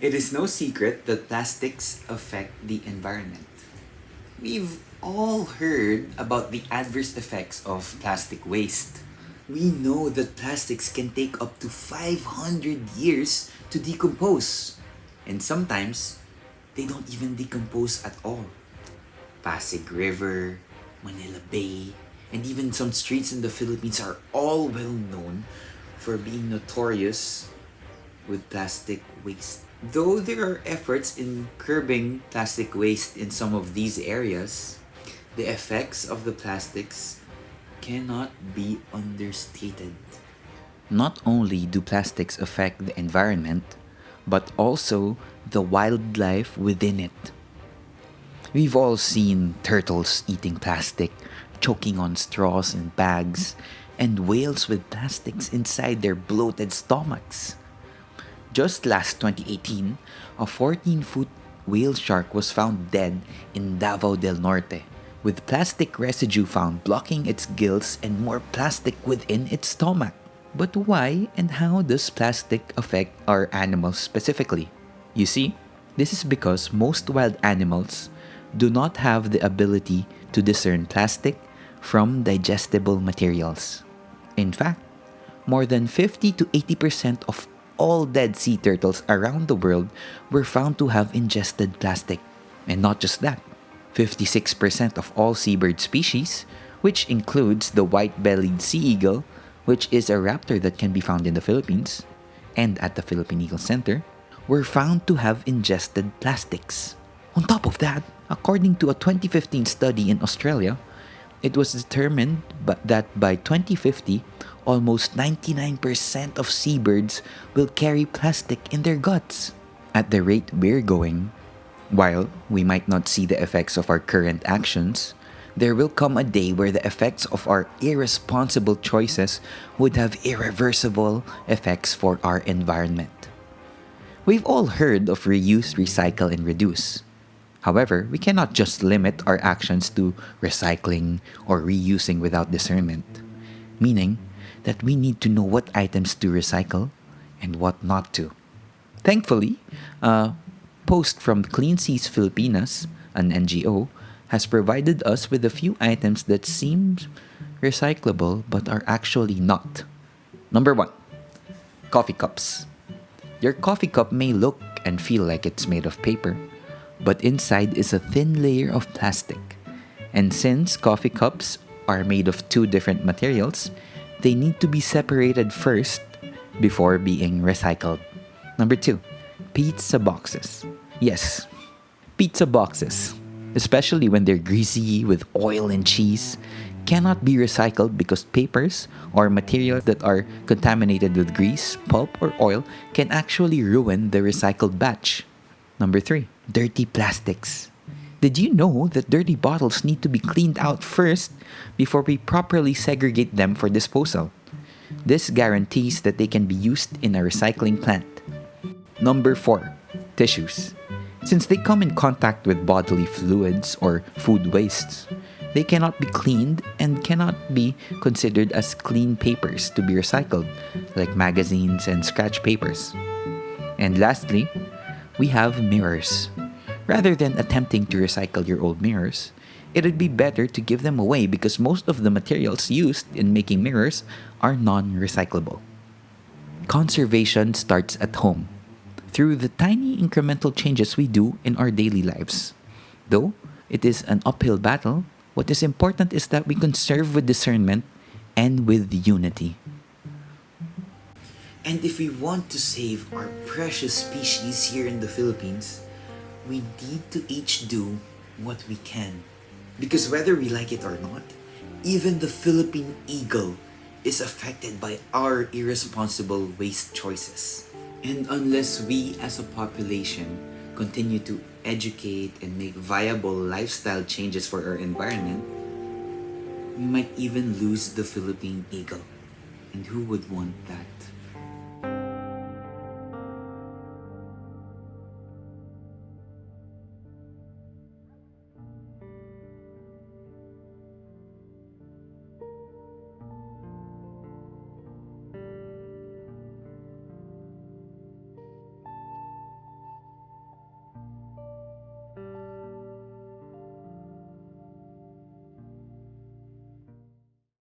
It is no secret that plastics affect the environment. We've all heard about the adverse effects of plastic waste. We know that plastics can take up to 500 years to decompose, and sometimes they don't even decompose at all. Pasig River, Manila Bay, and even some streets in the Philippines are all well known for being notorious with plastic waste. Though there are efforts in curbing plastic waste in some of these areas, the effects of the plastics cannot be understated. Not only do plastics affect the environment, but also the wildlife within it. We've all seen turtles eating plastic, choking on straws and bags, and whales with plastics inside their bloated stomachs. Just last 2018, a 14-foot whale shark was found dead in Davao del Norte, with plastic residue found blocking its gills and more plastic within its stomach. But why and how does plastic affect our animals specifically? You see, this is because most wild animals do not have the ability to discern plastic from digestible materials. In fact, more than 50 to 80% of all dead sea turtles around the world were found to have ingested plastic. And not just that, 56% of all seabird species, which includes the white-bellied sea eagle, which is a raptor that can be found in the Philippines, and at the Philippine Eagle Center, were found to have ingested plastics. On top of that, according to a 2015 study in Australia, it was determined that by 2050, almost 99% of seabirds will carry plastic in their guts. At the rate we're going, while we might not see the effects of our current actions, there will come a day where the effects of our irresponsible choices would have irreversible effects for our environment. We've all heard of reuse, recycle, and reduce. However, we cannot just limit our actions to recycling or reusing without discernment, meaning that we need to know what items to recycle and what not to. Thankfully, a post from Clean Seas Filipinas, an NGO, has provided us with a few items that seem recyclable but are actually not. Number 1, coffee cups. Your coffee cup may look and feel like it's made of paper, but inside is a thin layer of plastic. And since coffee cups are made of two different materials, they need to be separated first before being recycled. Number 2, pizza boxes. Yes, pizza boxes, especially when they're greasy with oil and cheese, cannot be recycled because papers or materials that are contaminated with grease, pulp, or oil can actually ruin the recycled batch. Number 3, dirty plastics. Did you know that dirty bottles need to be cleaned out first before we properly segregate them for disposal? This guarantees that they can be used in a recycling plant. Number 4, tissues. Since they come in contact with bodily fluids or food wastes, they cannot be cleaned and cannot be considered as clean papers to be recycled, like magazines and scratch papers. And lastly, we have mirrors. Rather than attempting to recycle your old mirrors, it would be better to give them away because most of the materials used in making mirrors are non-recyclable. Conservation starts at home, through the tiny incremental changes we do in our daily lives. Though it is an uphill battle, what is important is that we conserve with discernment and with unity. And if we want to save our precious species here in the Philippines, we need to each do what we can. Because whether we like it or not, even the Philippine eagle is affected by our irresponsible waste choices. And unless we as a population continue to educate and make viable lifestyle changes for our environment, we might even lose the Philippine eagle. And who would want that?